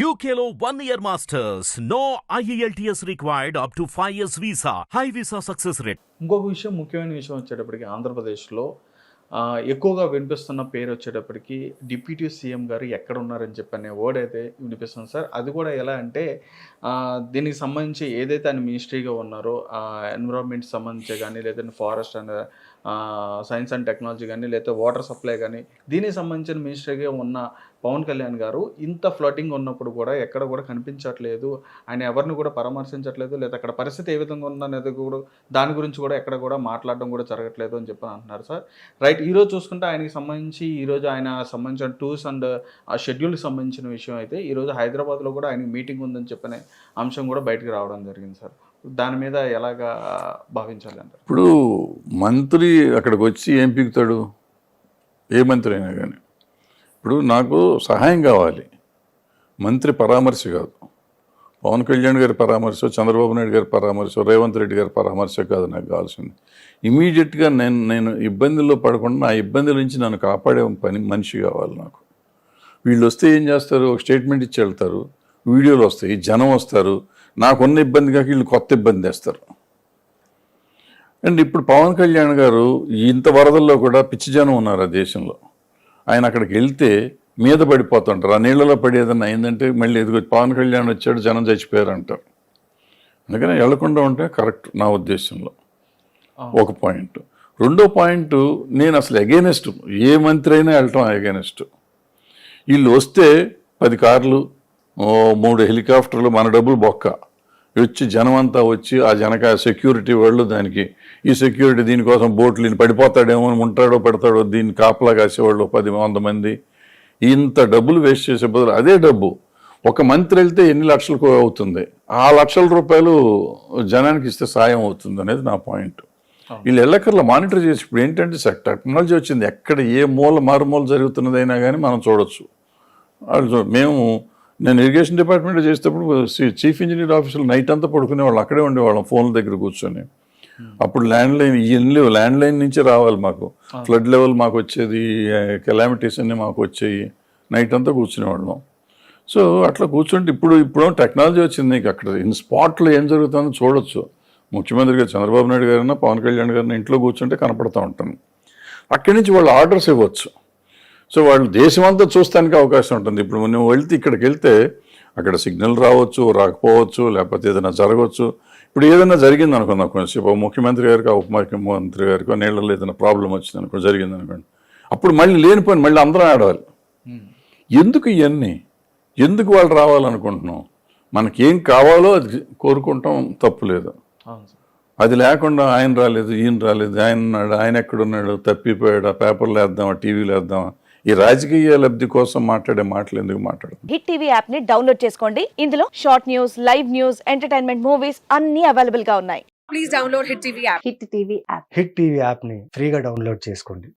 UKLO 1 year masters. No IELTS required up to 5 years visa. High visa success rate. ఇంకొక విషయం, ముఖ్యమైన విషయం వచ్చేటప్పటికి ఆంధ్రప్రదేశ్లో ఎక్కువగా వినిపిస్తున్న పేరు వచ్చేటప్పటికి డిప్యూటీ సీఎం గారు ఎక్కడ ఉన్నారని చెప్పి అనే వర్డ్ అయితే వినిపిస్తుంది సార్. అది కూడా ఎలా అంటే దీనికి సంబంధించి ఏదైతే ఆయన మినిస్ట్రీగా ఉన్నారో ఎన్విరాన్మెంట్ సంబంధించి కానీ, లేదంటే forest and science and technology కానీ, లేదా వాటర్ సప్లై కానీ, దీనికి సంబంధించిన మినిస్ట్రీగా ఉన్న పవన్ కళ్యాణ్ గారు ఇంత ఫ్లటింగ్ ఉన్నప్పుడు కూడా ఎక్కడ కూడా కనిపించట్లేదు. ఆయన ఎవరిని కూడా పరామర్శించట్లేదు, లేదా అక్కడ పరిస్థితి ఏ విధంగా ఉందనేది కూడా దాని గురించి కూడా ఎక్కడ కూడా మాట్లాడడం కూడా జరగట్లేదు అని చెప్పి అంటున్నారు సార్. రైట్, ఈరోజు చూసుకుంటే ఆయనకి సంబంధించి ఈరోజు ఆయన సంబంధించిన టూర్స్ అండ్ ఆ షెడ్యూల్కి సంబంధించిన విషయం అయితే ఈరోజు హైదరాబాద్లో కూడా ఆయనకి మీటింగ్ ఉందని చెప్పిన అంశం కూడా బయటకు రావడం జరిగింది సార్. దాని మీద ఎలాగా భావించాలి అంటారు? ఇప్పుడు మంత్రి అక్కడికి వచ్చి ఏం పీకుతాడు? ఏ మంత్రి అయినా కానీ ఇప్పుడు నాకు సహాయం కావాలి, మంత్రి పరామర్శ కాదు. పవన్ కళ్యాణ్ గారి పరామర్శ, చంద్రబాబు నాయుడు గారి పరామర్శ, రేవంత్ రెడ్డి గారి పరామర్శ కాదు నాకు కావాల్సింది. ఇమీడియట్గా నేను ఇబ్బందుల్లో పడకుండా ఆ ఇబ్బందుల నుంచి నన్ను కాపాడే మనిషి కావాలి నాకు. వీళ్ళు వస్తే ఏం చేస్తారు? ఒక స్టేట్మెంట్ ఇచ్చి వెళ్తారు, వీడియోలు వస్తాయి, జనం వస్తారు, నాకున్న ఇబ్బంది కాక వీళ్ళు కొత్త ఇబ్బంది తెస్తారు. అండ్ ఇప్పుడు పవన్ కళ్యాణ్ గారు ఇంత వరదల్లో కూడా పిచ్చి జనం ఉన్నారు ఆ దేశంలో. ఆయన అక్కడికి వెళ్తే మీద పడిపోతుంటారు. ఆ నీళ్ళలో పడి ఏదన్నా అయిందంటే మళ్ళీ ఎదుగు పవన్ కళ్యాణ్ వచ్చాడు, జనం చచ్చిపోయారు అంటారు. అందుకని వెళ్లకుండా ఉంటే కరెక్ట్ నా ఉద్దేశంలో. ఒక పాయింట్. రెండో పాయింట్, నేను అసలు అగైనెస్ట్, ఏ మంత్రి అయినా వెళ్ళటం అగైనెస్ట్. వీళ్ళు వస్తే 10 కార్లు, 3 హెలికాప్టర్లు, మన డబ్బులు బొక్క వచ్చి జనం అంతా వచ్చి ఆ జనక సెక్యూరిటీ వాళ్ళు దానికి ఈ సెక్యూరిటీ దీనికోసం బోట్లు పడిపోతాడేమో, ఉంటాడో పెడతాడో దీన్ని కాపలా కాసేవాళ్ళు 10-100 మంది. ఇంత డబ్బులు వేస్ట్ చేసే బదులు అదే డబ్బు ఒక మంత్రి వెళ్తే ఎన్ని లక్షలకు అవుతుంది, ఆ లక్షల రూపాయలు జనానికి ఇస్తే సాయం అవుతుంది అనేది నా పాయింట్. వీళ్ళు ఎల్లకర్లా మానిటర్ చేసి ఇప్పుడు ఏంటంటే టెక్నాలజీ వచ్చింది, ఎక్కడ ఏ మారుమూల జరుగుతున్నదైనా కానీ మనం చూడొచ్చు. నేను ఇరిగేషన్ డిపార్ట్మెంట్ చేసేటప్పుడు చీఫ్ ఇంజనీర్ ఆఫీసులో నైట్ అంతా పడుకునేవాళ్ళు, అక్కడే ఉండేవాళ్ళం ఫోన్ల దగ్గర కూర్చొని. అప్పుడు ల్యాండ్ లైన్ నుంచి రావాలి మాకు, ఫ్లడ్ లెవెల్ మాకు వచ్చేది, కెలామిటీస్ అన్నీ మాకు వచ్చాయి, నైట్ అంతా కూర్చునేవాళ్ళం. సో అట్లా కూర్చుంటే ఇప్పుడు టెక్నాలజీ వచ్చింది, నీకు అక్కడ స్పాట్లో ఏం జరుగుతుందో చూడొచ్చు. ముఖ్యమంత్రి గారు చంద్రబాబు నాయుడు గారైనా పవన్ కళ్యాణ్ గారిని ఇంట్లో కూర్చుంటే కనపడుతూ ఉంటాను. అక్కడి నుంచి వాళ్ళు ఆర్డర్స్ ఇవ్వచ్చు. సో వాళ్ళు దేశమంతా చూస్తానికి అవకాశం ఉంటుంది. ఇప్పుడు నువ్వు వెళ్తే ఇక్కడికి వెళ్తే అక్కడ సిగ్నల్ రావచ్చు, రాకపోవచ్చు, లేకపోతే ఏదైనా జరగవచ్చు. ఇప్పుడు ఏదైనా జరిగింది అనుకుందాం, కొంచెం ముఖ్యమంత్రి గారికి, ఉప ముఖ్యమంత్రి గారికి నీళ్ళలో ఏదైనా ప్రాబ్లం వచ్చింది అనుకో, జరిగింది అనుకోండి, అప్పుడు మళ్ళీ లేనిపోయిన మళ్ళీ అందరం ఆడవాలి. ఎందుకు ఇవన్నీ? ఎందుకు వాళ్ళు రావాలనుకుంటున్నాం? మనకేం కావాలో అది కోరుకుంటాం, తప్పులేదు. అది లేకుండా ఆయన రాలేదు, ఈయన రాలేదు, ఆయన ఉన్నాడు, ఆయన ఎక్కడున్నాడు, తప్పిపోయాడు, ఆ పేపర్లో వేద్దామా, టీవీలో వేద్దామా, ఈ రాజకీయ లబ్ధి కోసం మాట్లాడే మాటలు ఎందుకు మాట్లాడతాం? హిట్ టీవీ యాప్ ని డౌన్లోడ్ చేసుకోండి. ఇందులో short news, live news, entertainment movies అన్ని అవైలబుల్ గా ఉన్నాయి. Please download hit TV app. Hit TV app hit TV యాప్ని ఫ్రీగా డౌన్లోడ్ చేసుకోండి.